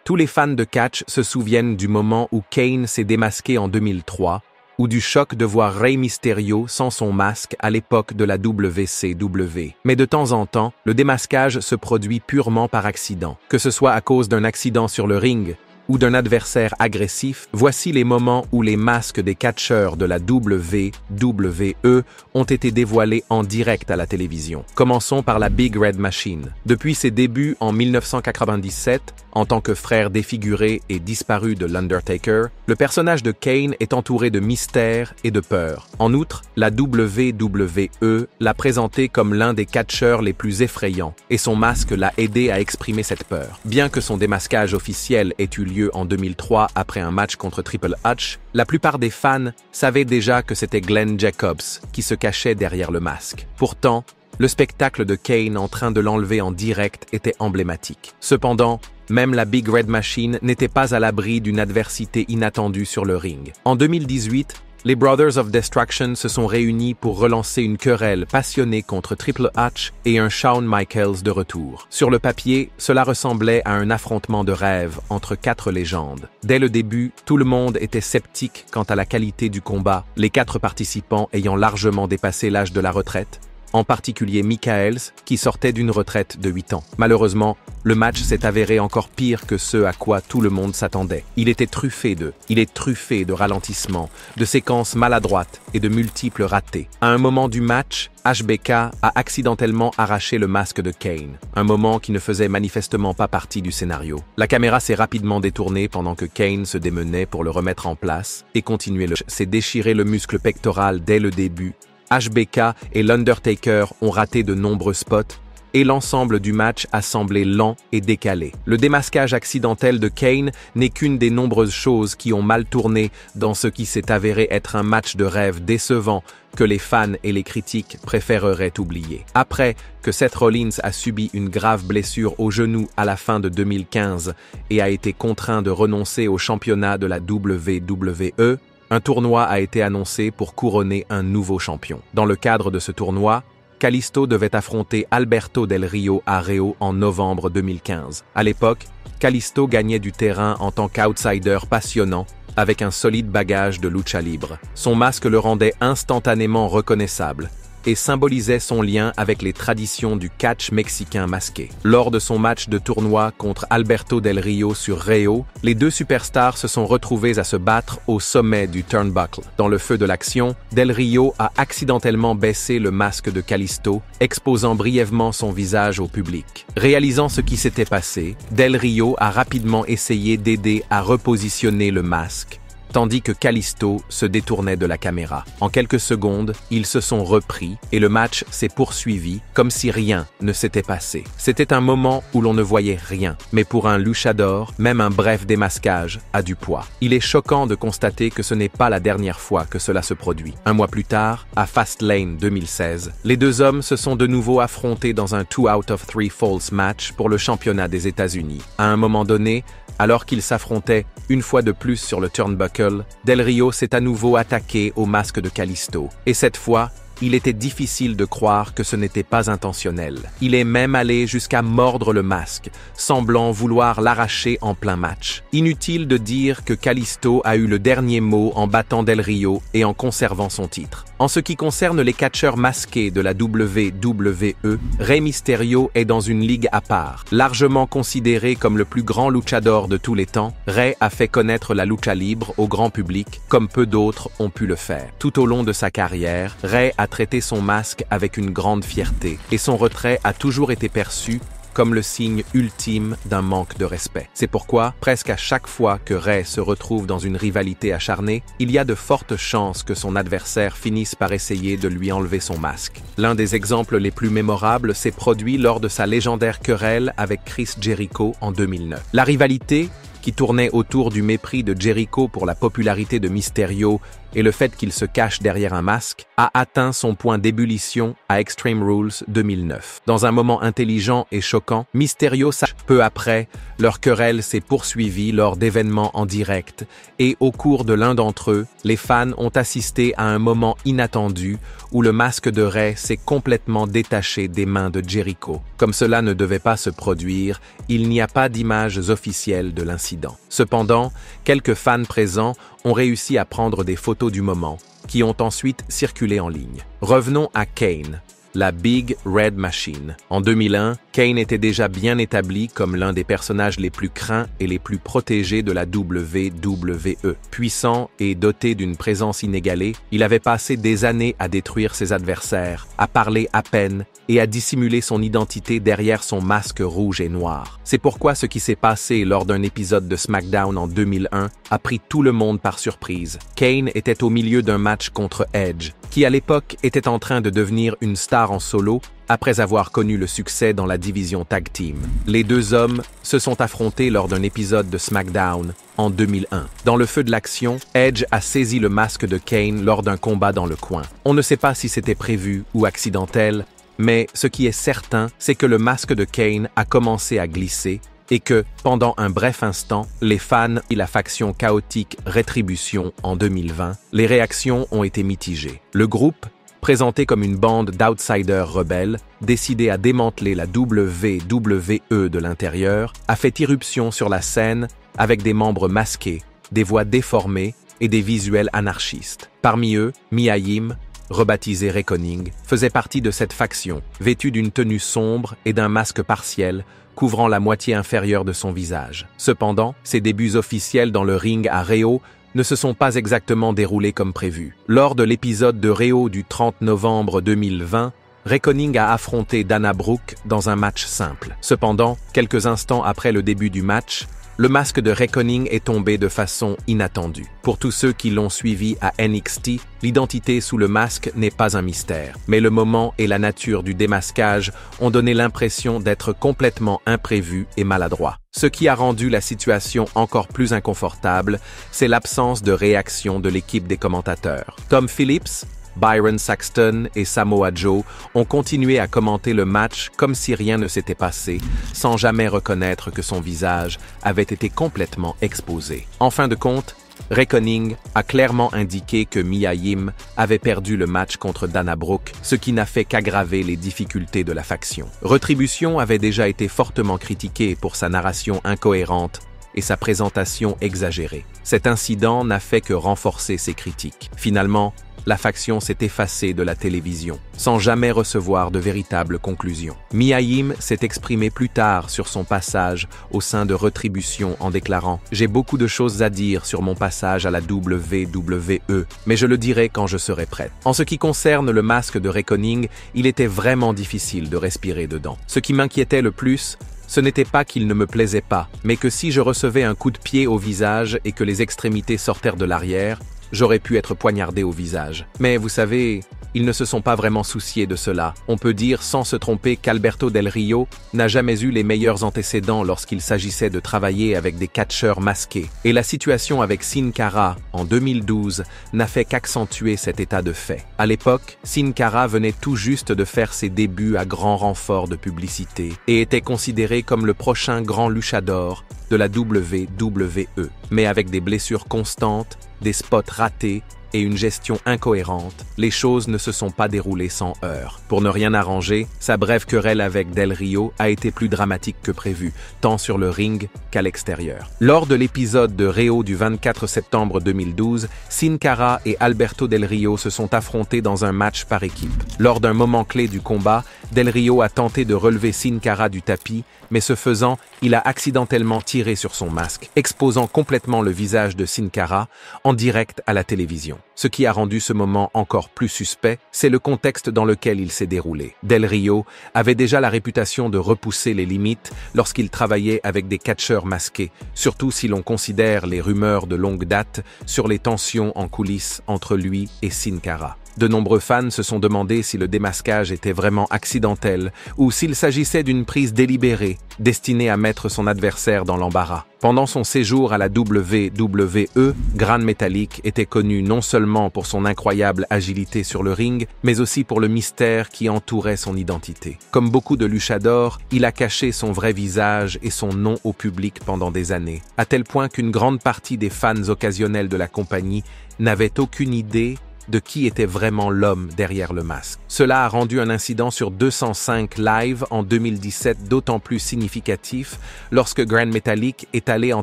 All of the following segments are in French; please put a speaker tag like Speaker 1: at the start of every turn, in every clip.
Speaker 1: Tous les fans de catch se souviennent du moment où Kane s'est démasqué en 2003, ou du choc de voir Rey Mysterio sans son masque à l'époque de la WCW. Mais de temps en temps, le démasquage se produit purement par accident. Que ce soit à cause d'un accident sur le ring, ou d'un adversaire agressif, voici les moments où les masques des catcheurs de la WWE ont été dévoilés en direct à la télévision. Commençons par la Big Red Machine. Depuis ses débuts en 1997, en tant que frère défiguré et disparu de l'Undertaker, le personnage de Kane est entouré de mystère et de peur. En outre, la WWE l'a présenté comme l'un des catcheurs les plus effrayants, et son masque l'a aidé à exprimer cette peur. Bien que son démasquage officiel ait eu lieu en 2003 après un match contre Triple H, la plupart des fans savaient déjà que c'était Glenn Jacobs qui se cachait derrière le masque. Pourtant, le spectacle de Kane en train de l'enlever en direct était emblématique. Cependant, même la Big Red Machine n'était pas à l'abri d'une adversité inattendue sur le ring. En 2018, les Brothers of Destruction se sont réunis pour relancer une querelle passionnée contre Triple H et un Shawn Michaels de retour. Sur le papier, cela ressemblait à un affrontement de rêve entre quatre légendes. Dès le début, tout le monde était sceptique quant à la qualité du combat, les quatre participants ayant largement dépassé l'âge de la retraite, en particulier Michaels, qui sortait d'une retraite de 8 ans. Malheureusement, le match s'est avéré encore pire que ce à quoi tout le monde s'attendait. Il est truffé de ralentissements, de séquences maladroites et de multiples ratés. À un moment du match, HBK a accidentellement arraché le masque de Kane, un moment qui ne faisait manifestement pas partie du scénario. La caméra s'est rapidement détournée pendant que Kane se démenait pour le remettre en place et continuer s'est déchiré le muscle pectoral dès le début. HBK et l'Undertaker ont raté de nombreux spots et l'ensemble du match a semblé lent et décalé. Le démasquage accidentel de Kane n'est qu'une des nombreuses choses qui ont mal tourné dans ce qui s'est avéré être un match de rêve décevant que les fans et les critiques préféreraient oublier. Après que Seth Rollins a subi une grave blessure au genou à la fin de 2015 et a été contraint de renoncer au championnat de la WWE, un tournoi a été annoncé pour couronner un nouveau champion. Dans le cadre de ce tournoi, Kalisto devait affronter Alberto Del Rio à Rio en novembre 2015. À l'époque, Kalisto gagnait du terrain en tant qu'outsider passionnant, avec un solide bagage de lucha libre. Son masque le rendait instantanément reconnaissable et symbolisait son lien avec les traditions du catch mexicain masqué. Lors de son match de tournoi contre Alberto Del Rio sur Rio, les deux superstars se sont retrouvés à se battre au sommet du turnbuckle. Dans le feu de l'action, Del Rio a accidentellement baissé le masque de Kalisto, exposant brièvement son visage au public. Réalisant ce qui s'était passé, Del Rio a rapidement essayé d'aider à repositionner le masque, tandis que Kalisto se détournait de la caméra. En quelques secondes, ils se sont repris et le match s'est poursuivi comme si rien ne s'était passé. C'était un moment où l'on ne voyait rien, mais pour un luchador, même un bref démasquage a du poids. Il est choquant de constater que ce n'est pas la dernière fois que cela se produit. Un mois plus tard, à Fastlane 2016, les deux hommes se sont de nouveau affrontés dans un 2 out of 3 falls match pour le championnat des États-Unis. À un moment donné, alors qu'ils s'affrontaient une fois de plus sur le turnbuckle, Del Rio s'est à nouveau attaqué au masque de Kalisto. Et cette fois, il était difficile de croire que ce n'était pas intentionnel. Il est même allé jusqu'à mordre le masque, semblant vouloir l'arracher en plein match. Inutile de dire que Kalisto a eu le dernier mot en battant Del Rio et en conservant son titre. En ce qui concerne les catcheurs masqués de la WWE, Rey Mysterio est dans une ligue à part. Largement considéré comme le plus grand luchador de tous les temps, Rey a fait connaître la lucha libre au grand public comme peu d'autres ont pu le faire. Tout au long de sa carrière, Rey a traité son masque avec une grande fierté et son retrait a toujours été perçu comme le signe ultime d'un manque de respect. C'est pourquoi, presque à chaque fois que Rey se retrouve dans une rivalité acharnée, il y a de fortes chances que son adversaire finisse par essayer de lui enlever son masque. L'un des exemples les plus mémorables s'est produit lors de sa légendaire querelle avec Chris Jericho en 2009. La rivalité, qui tournait autour du mépris de Jericho pour la popularité de Mysterio et le fait qu'il se cache derrière un masque, a atteint son point d'ébullition à Extreme Rules 2009. Dans un moment intelligent et choquant, Mysterio peu après, leur querelle s'est poursuivie lors d'événements en direct, et au cours de l'un d'entre eux, les fans ont assisté à un moment inattendu où le masque de Rey s'est complètement détaché des mains de Jericho. Comme cela ne devait pas se produire, il n'y a pas d'images officielles de l'incident. Cependant, quelques fans présents ont réussi à prendre des photos du moment, qui ont ensuite circulé en ligne. Revenons à Kane, la Big Red Machine. En 2001, Kane était déjà bien établi comme l'un des personnages les plus craints et les plus protégés de la WWE. Puissant et doté d'une présence inégalée, il avait passé des années à détruire ses adversaires, à parler à peine et à dissimuler son identité derrière son masque rouge et noir. C'est pourquoi ce qui s'est passé lors d'un épisode de SmackDown en 2001 a pris tout le monde par surprise. Kane était au milieu d'un match contre Edge, qui à l'époque était en train de devenir une star en solo après avoir connu le succès dans la division Tag Team. Les deux hommes se sont affrontés lors d'un épisode de SmackDown en 2001. Dans le feu de l'action, Edge a saisi le masque de Kane lors d'un combat dans le coin. On ne sait pas si c'était prévu ou accidentel, mais ce qui est certain, c'est que le masque de Kane a commencé à glisser et que, pendant un bref instant, les fans et la faction chaotique Rétribution en 2020, les réactions ont été mitigées. Le groupe, présenté comme une bande d'outsiders rebelles, décidés à démanteler la WWE de l'intérieur, a fait irruption sur la scène avec des membres masqués, des voix déformées et des visuels anarchistes. Parmi eux, Mia Yim, rebaptisé Reckoning, faisait partie de cette faction, vêtue d'une tenue sombre et d'un masque partiel, couvrant la moitié inférieure de son visage. Cependant, ses débuts officiels dans le ring à Rio ne se sont pas exactement déroulés comme prévu. Lors de l'épisode de Rio du 30 novembre 2020, Reckoning a affronté Dana Brooke dans un match simple. Cependant, quelques instants après le début du match, le masque de Reckoning est tombé de façon inattendue. Pour tous ceux qui l'ont suivi à NXT, l'identité sous le masque n'est pas un mystère. Mais le moment et la nature du démasquage ont donné l'impression d'être complètement imprévus et maladroits. Ce qui a rendu la situation encore plus inconfortable, c'est l'absence de réaction de l'équipe des commentateurs. Tom Phillips, Byron Saxton et Samoa Joe ont continué à commenter le match comme si rien ne s'était passé, sans jamais reconnaître que son visage avait été complètement exposé. En fin de compte, Reckoning a clairement indiqué que Mia Yim avait perdu le match contre Dana Brooke, ce qui n'a fait qu'aggraver les difficultés de la faction. Rétribution avait déjà été fortement critiqué pour sa narration incohérente et sa présentation exagérée. Cet incident n'a fait que renforcer ces critiques. Finalement, la faction s'est effacée de la télévision, sans jamais recevoir de véritables conclusions. Mia Yim s'est exprimée plus tard sur son passage au sein de Rétribution en déclarant « J'ai beaucoup de choses à dire sur mon passage à la WWE, mais je le dirai quand je serai prête. » En ce qui concerne le masque de Reckoning, il était vraiment difficile de respirer dedans. Ce qui m'inquiétait le plus, ce n'était pas qu'il ne me plaisait pas, mais que si je recevais un coup de pied au visage et que les extrémités sortèrent de l'arrière, j'aurais pu être poignardé au visage. Mais vous savez, ils ne se sont pas vraiment souciés de cela. On peut dire sans se tromper qu'Alberto Del Rio n'a jamais eu les meilleurs antécédents lorsqu'il s'agissait de travailler avec des catcheurs masqués. Et la situation avec Sin Cara en 2012 n'a fait qu'accentuer cet état de fait. À l'époque, Sin Cara venait tout juste de faire ses débuts à grand renfort de publicité et était considéré comme le prochain grand luchador de la WWE. Mais avec des blessures constantes, des spots ratés et une gestion incohérente, les choses ne se sont pas déroulées sans heurts. Pour ne rien arranger, sa brève querelle avec Del Rio a été plus dramatique que prévu, tant sur le ring qu'à l'extérieur. Lors de l'épisode de Rio du 24 septembre 2012, Sin Cara et Alberto Del Rio se sont affrontés dans un match par équipe. Lors d'un moment clé du combat, Del Rio a tenté de relever Sin Cara du tapis, mais ce faisant, il a accidentellement tiré sur son masque, exposant complètement le visage de Sin Cara en direct à la télévision. Ce qui a rendu ce moment encore plus suspect, c'est le contexte dans lequel il s'est déroulé. Del Rio avait déjà la réputation de repousser les limites lorsqu'il travaillait avec des catcheurs masqués, surtout si l'on considère les rumeurs de longue date sur les tensions en coulisses entre lui et Sin Cara. De nombreux fans se sont demandé si le démasquage était vraiment accidentel ou s'il s'agissait d'une prise délibérée, destinée à mettre son adversaire dans l'embarras. Pendant son séjour à la WWE, Gran Metalik était connu non seulement pour son incroyable agilité sur le ring, mais aussi pour le mystère qui entourait son identité. Comme beaucoup de luchadors, il a caché son vrai visage et son nom au public pendant des années, à tel point qu'une grande partie des fans occasionnels de la compagnie n'avaient aucune idée de qui était vraiment l'homme derrière le masque. Cela a rendu un incident sur 205 Live en 2017 d'autant plus significatif lorsque Gran Metalik est allé en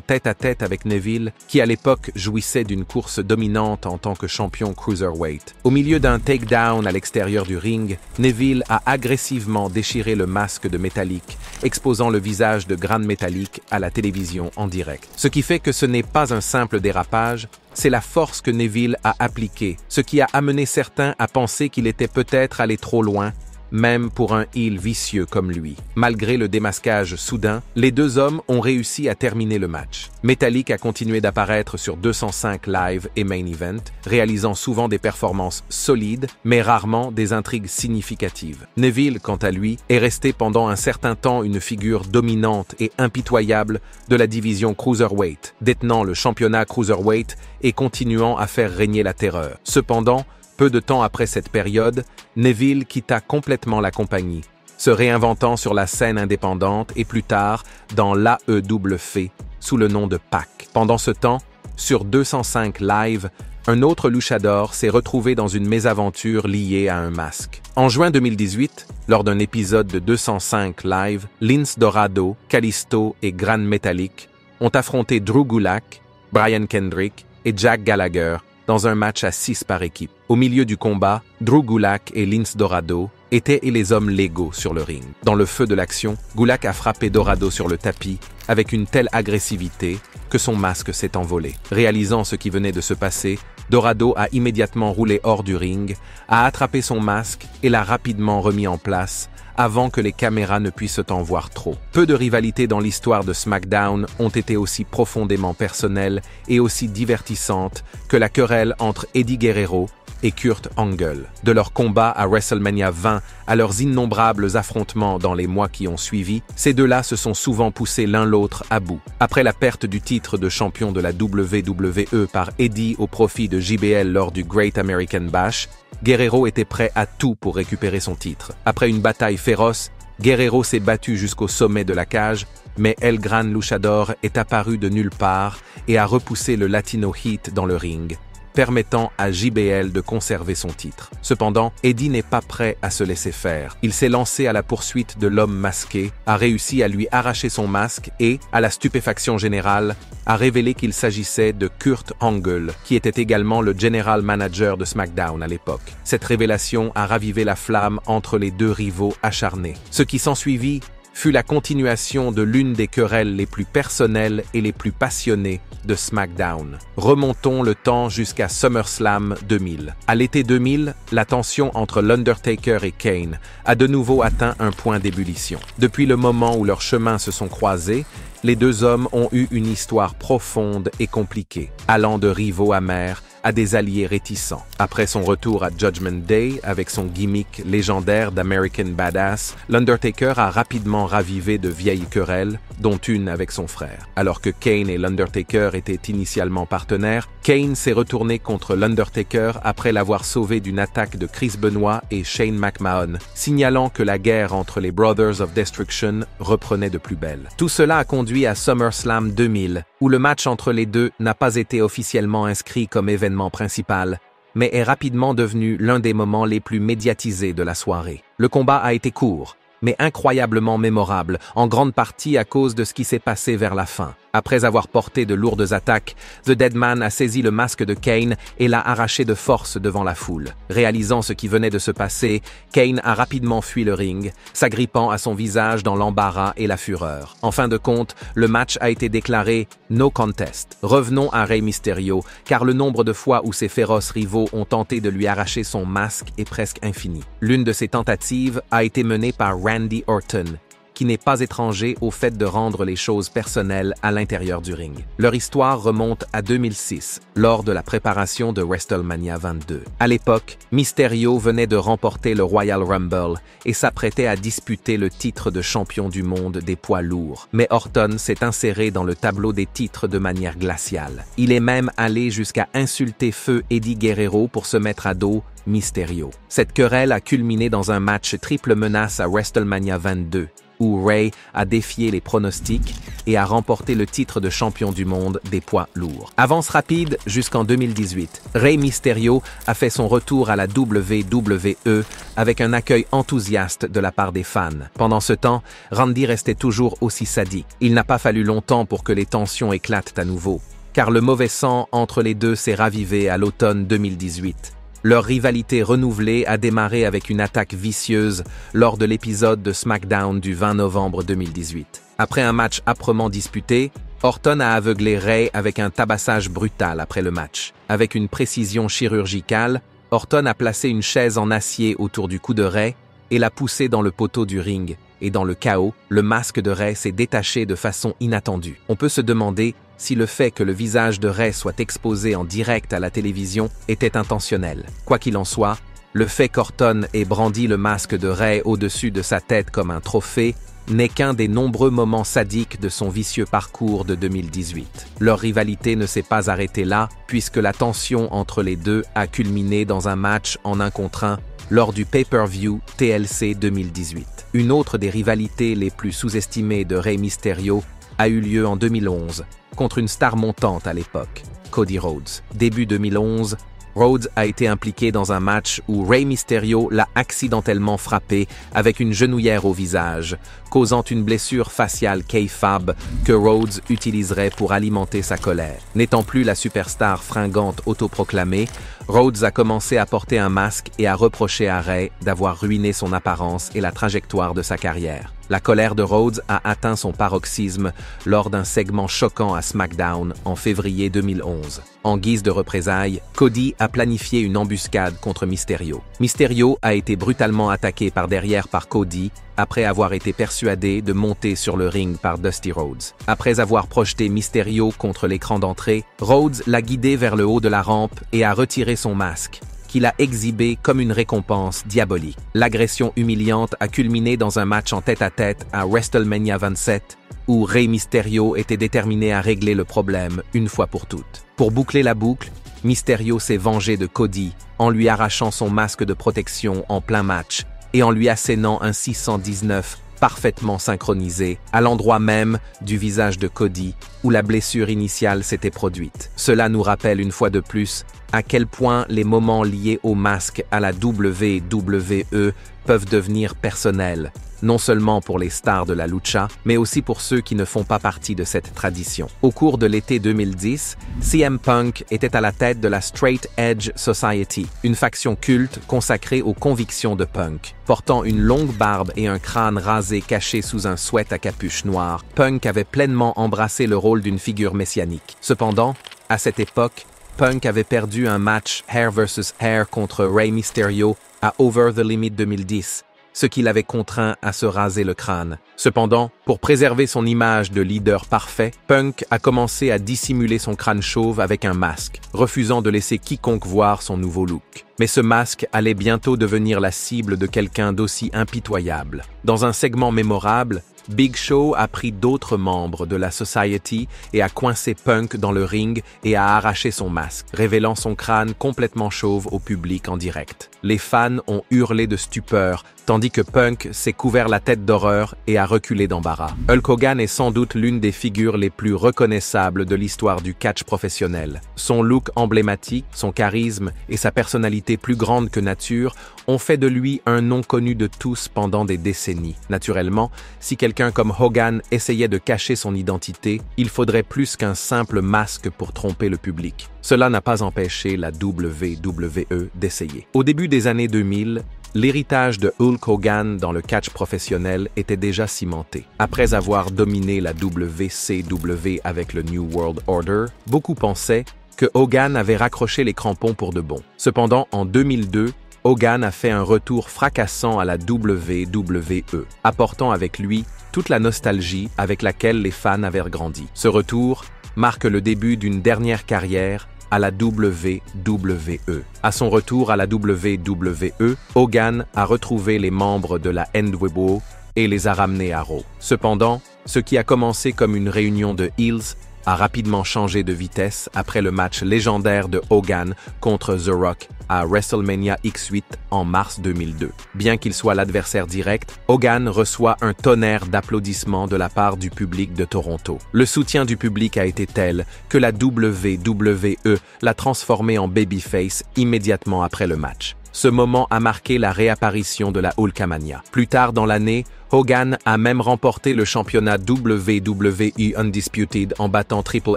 Speaker 1: tête-à-tête avec Neville, qui à l'époque jouissait d'une course dominante en tant que champion cruiserweight. Au milieu d'un takedown à l'extérieur du ring, Neville a agressivement déchiré le masque de Metalik, exposant le visage de Gran Metalik à la télévision en direct. Ce qui fait que ce n'est pas un simple dérapage, c'est la force que Neville a appliquée, ce qui a amené certains à penser qu'il était peut-être allé trop loin, même pour un heel vicieux comme lui. Malgré le démasquage soudain, les deux hommes ont réussi à terminer le match. Metalik a continué d'apparaître sur 205 Live et Main Event, réalisant souvent des performances solides, mais rarement des intrigues significatives. Neville, quant à lui, est resté pendant un certain temps une figure dominante et impitoyable de la division Cruiserweight, détenant le championnat Cruiserweight et continuant à faire régner la terreur. Cependant, peu de temps après cette période, Neville quitta complètement la compagnie, se réinventant sur la scène indépendante et plus tard dans l'AEW sous le nom de PAC. Pendant ce temps, sur 205 Live, un autre luchador s'est retrouvé dans une mésaventure liée à un masque. En juin 2018, lors d'un épisode de 205 Live, Lince Dorado, Kalisto et Gran Metalik ont affronté Drew Gulak, Brian Kendrick et Jack Gallagher dans un match à 6 par équipe. Au milieu du combat, Drew Gulak et Lince Dorado étaient les hommes légaux sur le ring. Dans le feu de l'action, Gulak a frappé Dorado sur le tapis avec une telle agressivité que son masque s'est envolé. Réalisant ce qui venait de se passer, Dorado a immédiatement roulé hors du ring, a attrapé son masque et l'a rapidement remis en place avant que les caméras ne puissent en voir trop. Peu de rivalités dans l'histoire de SmackDown ont été aussi profondément personnelles et aussi divertissantes que la querelle entre Eddie Guerrero et Kurt Angle. De leur combat à WrestleMania 20 à leurs innombrables affrontements dans les mois qui ont suivi, ces deux-là se sont souvent poussés l'un l'autre à bout. Après la perte du titre de champion de la WWE par Eddie au profit de JBL lors du Great American Bash, Guerrero était prêt à tout pour récupérer son titre. Après une bataille féroce, Guerrero s'est battu jusqu'au sommet de la cage, mais El Gran Luchador est apparu de nulle part et a repoussé le Latino Heat dans le ring, permettant à JBL de conserver son titre. Cependant, Eddie n'est pas prêt à se laisser faire. Il s'est lancé à la poursuite de l'homme masqué, a réussi à lui arracher son masque et, à la stupéfaction générale, a révélé qu'il s'agissait de Kurt Angle, qui était également le general manager de SmackDown à l'époque. Cette révélation a ravivé la flamme entre les deux rivaux acharnés. Ce qui s'ensuivit fut la continuation de l'une des querelles les plus personnelles et les plus passionnées de SmackDown. Remontons le temps jusqu'à SummerSlam 2000. À l'été 2000, la tension entre l'Undertaker et Kane a de nouveau atteint un point d'ébullition. Depuis le moment où leurs chemins se sont croisés, les deux hommes ont eu une histoire profonde et compliquée, allant de rivaux amers à des alliés réticents. Après son retour à Judgment Day avec son gimmick légendaire d'American Badass, l'Undertaker a rapidement ravivé de vieilles querelles, dont une avec son frère. Alors que Kane et l'Undertaker étaient initialement partenaires, Kane s'est retourné contre l'Undertaker après l'avoir sauvé d'une attaque de Chris Benoit et Shane McMahon, signalant que la guerre entre les Brothers of Destruction reprenait de plus belle. Tout cela a conduit à SummerSlam 2000, où le match entre les deux n'a pas été officiellement inscrit comme événement principal, mais est rapidement devenu l'un des moments les plus médiatisés de la soirée. Le combat a été court, mais incroyablement mémorable, en grande partie à cause de ce qui s'est passé vers la fin. Après avoir porté de lourdes attaques, The Deadman a saisi le masque de Kane et l'a arraché de force devant la foule. Réalisant ce qui venait de se passer, Kane a rapidement fui le ring, s'agrippant à son visage dans l'embarras et la fureur. En fin de compte, le match a été déclaré no contest. Revenons à Rey Mysterio, car le nombre de fois où ces féroces rivaux ont tenté de lui arracher son masque est presque infini. L'une de ces tentatives a été menée par Randy Orton, qui n'est pas étranger au fait de rendre les choses personnelles à l'intérieur du ring. Leur histoire remonte à 2006, lors de la préparation de WrestleMania 22. À l'époque, Mysterio venait de remporter le Royal Rumble et s'apprêtait à disputer le titre de champion du monde des poids lourds. Mais Orton s'est inséré dans le tableau des titres de manière glaciale. Il est même allé jusqu'à insulter feu Eddie Guerrero pour se mettre à dos Mysterio. Cette querelle a culminé dans un match triple menace à WrestleMania 22, où Rey a défié les pronostics et a remporté le titre de champion du monde des poids lourds. Avance rapide jusqu'en 2018. Rey Mysterio a fait son retour à la WWE avec un accueil enthousiaste de la part des fans. Pendant ce temps, Randy restait toujours aussi sadique. Il n'a pas fallu longtemps pour que les tensions éclatent à nouveau, car le mauvais sang entre les deux s'est ravivé à l'automne 2018. Leur rivalité renouvelée a démarré avec une attaque vicieuse lors de l'épisode de SmackDown du 20 novembre 2018. Après un match âprement disputé, Orton a aveuglé Rey avec un tabassage brutal après le match. Avec une précision chirurgicale, Orton a placé une chaise en acier autour du cou de Rey et l'a poussé dans le poteau du ring. Et dans le chaos, le masque de Rey s'est détaché de façon inattendue. On peut se demander si le fait que le visage de Rey soit exposé en direct à la télévision était intentionnel. Quoi qu'il en soit, le fait qu'Orton ait brandi le masque de Rey au-dessus de sa tête comme un trophée n'est qu'un des nombreux moments sadiques de son vicieux parcours de 2018. Leur rivalité ne s'est pas arrêtée là, puisque la tension entre les deux a culminé dans un match en 1 contre 1 lors du pay-per-view TLC 2018. Une autre des rivalités les plus sous-estimées de Rey Mysterio a eu lieu en 2011, contre une star montante à l'époque, Cody Rhodes. Début 2011, Rhodes a été impliqué dans un match où Rey Mysterio l'a accidentellement frappé avec une genouillère au visage, causant une blessure faciale kayfabe que Rhodes utiliserait pour alimenter sa colère. N'étant plus la superstar fringante autoproclamée, Rhodes a commencé à porter un masque et à reprocher à Rey d'avoir ruiné son apparence et la trajectoire de sa carrière. La colère de Rhodes a atteint son paroxysme lors d'un segment choquant à SmackDown en février 2011. En guise de représailles, Cody a planifié une embuscade contre Mysterio. Mysterio a été brutalement attaqué par derrière par Cody après avoir été persuadé de monter sur le ring par Dusty Rhodes. Après avoir projeté Mysterio contre l'écran d'entrée, Rhodes l'a guidé vers le haut de la rampe et a retiré son masque, qu'il a exhibé comme une récompense diabolique. L'agression humiliante a culminé dans un match en tête-à-tête à WrestleMania 27, où Rey Mysterio était déterminé à régler le problème une fois pour toutes. Pour boucler la boucle, Mysterio s'est vengé de Cody en lui arrachant son masque de protection en plein match et en lui assénant un 619 parfaitement synchronisé à l'endroit même du visage de Cody où la blessure initiale s'était produite. Cela nous rappelle une fois de plus à quel point les moments liés au masque à la WWE peuvent devenir personnels, non seulement pour les stars de la lucha, mais aussi pour ceux qui ne font pas partie de cette tradition. Au cours de l'été 2010, CM Punk était à la tête de la Straight Edge Society, une faction culte consacrée aux convictions de Punk. Portant une longue barbe et un crâne rasé caché sous un sweat à capuche noire, Punk avait pleinement embrassé le rôle d'une figure messianique. Cependant, à cette époque, Punk avait perdu un match Hair vs Hair contre Rey Mysterio à Over the Limit 2010, ce qui l'avait contraint à se raser le crâne. Cependant, pour préserver son image de leader parfait, Punk a commencé à dissimuler son crâne chauve avec un masque, refusant de laisser quiconque voir son nouveau look. Mais ce masque allait bientôt devenir la cible de quelqu'un d'aussi impitoyable. Dans un segment mémorable, Big Show a pris d'autres membres de la Society et a coincé Punk dans le ring et a arraché son masque, révélant son crâne complètement chauve au public en direct. Les fans ont hurlé de stupeur, tandis que Punk s'est couvert la tête d'horreur et a reculé d'embarras. Hulk Hogan est sans doute l'une des figures les plus reconnaissables de l'histoire du catch professionnel. Son look emblématique, son charisme et sa personnalité plus grande que nature ont fait de lui un nom connu de tous pendant des décennies. Naturellement, si quelqu'un comme Hogan essayait de cacher son identité, il faudrait plus qu'un simple masque pour tromper le public. Cela n'a pas empêché la WWE d'essayer. Au début des années 2000, l'héritage de Hulk Hogan dans le catch professionnel était déjà cimenté. Après avoir dominé la WCW avec le New World Order, beaucoup pensaient que Hogan avait raccroché les crampons pour de bon. Cependant, en 2002, Hogan a fait un retour fracassant à la WWE, apportant avec lui toute la nostalgie avec laquelle les fans avaient grandi. Ce retour marque le début d'une dernière carrière à la WWE. À son retour à la WWE, Hogan a retrouvé les membres de la NWO et les a ramenés à Raw. Cependant, ce qui a commencé comme une réunion de heels a rapidement changé de vitesse après le match légendaire de Hogan contre The Rock à WrestleMania X8 en mars 2002. Bien qu'il soit l'adversaire direct, Hogan reçoit un tonnerre d'applaudissements de la part du public de Toronto. Le soutien du public a été tel que la WWE l'a transformé en babyface immédiatement après le match. Ce moment a marqué la réapparition de la Hulkamania. Plus tard dans l'année, Hogan a même remporté le championnat WWE Undisputed en battant Triple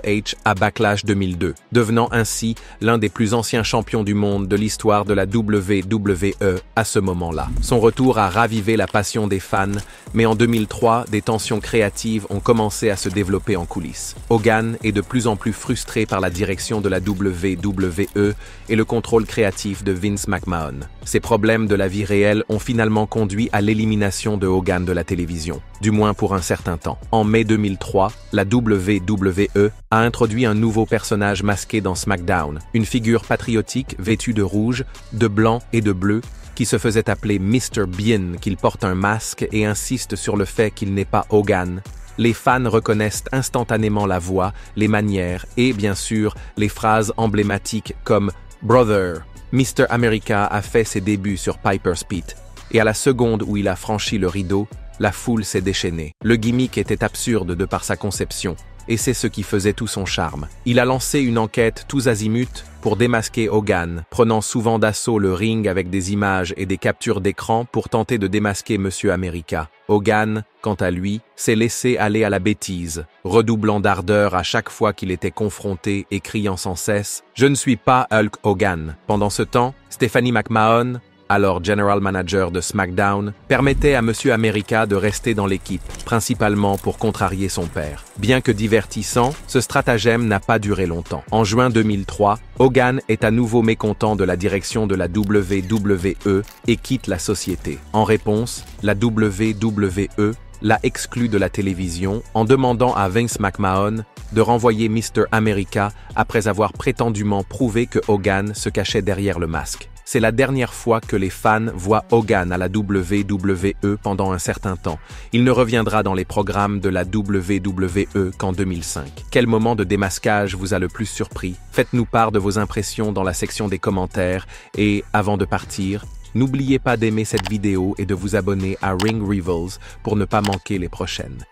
Speaker 1: H à Backlash 2002, devenant ainsi l'un des plus anciens champions du monde de l'histoire de la WWE à ce moment-là. Son retour a ravivé la passion des fans, mais en 2003, des tensions créatives ont commencé à se développer en coulisses. Hogan est de plus en plus frustré par la direction de la WWE et le contrôle créatif de Vince McMahon. Ces problèmes de la vie réelle ont finalement conduit à l'élimination de Hogan de la télévision, du moins pour un certain temps. En mai 2003, la WWE a introduit un nouveau personnage masqué dans SmackDown, une figure patriotique vêtue de rouge, de blanc et de bleu, qui se faisait appeler Mr. Bien, qu'il porte un masque et insiste sur le fait qu'il n'est pas Hogan. Les fans reconnaissent instantanément la voix, les manières et, bien sûr, les phrases emblématiques comme « Brother ». Mr. America a fait ses débuts sur Piper's Pit, et à la seconde où il a franchi le rideau, la foule s'est déchaînée. Le gimmick était absurde de par sa conception, et c'est ce qui faisait tout son charme. Il a lancé une enquête tous azimuts pour démasquer Hogan, prenant souvent d'assaut le ring avec des images et des captures d'écran pour tenter de démasquer Monsieur America. Hogan, quant à lui, s'est laissé aller à la bêtise, redoublant d'ardeur à chaque fois qu'il était confronté et criant sans cesse « Je ne suis pas Hulk Hogan ». Pendant ce temps, Stephanie McMahon, alors General Manager de SmackDown, permettait à Monsieur America de rester dans l'équipe, principalement pour contrarier son père. Bien que divertissant, ce stratagème n'a pas duré longtemps. En juin 2003, Hogan est à nouveau mécontent de la direction de la WWE et quitte la société. En réponse, la WWE l'a exclu de la télévision en demandant à Vince McMahon de renvoyer Mr. America après avoir prétendument prouvé que Hogan se cachait derrière le masque. C'est la dernière fois que les fans voient Hogan à la WWE pendant un certain temps. Il ne reviendra dans les programmes de la WWE qu'en 2005. Quel moment de démasquage vous a le plus surpris? Faites-nous part de vos impressions dans la section des commentaires et, avant de partir, n'oubliez pas d'aimer cette vidéo et de vous abonner à Ring Rivals pour ne pas manquer les prochaines.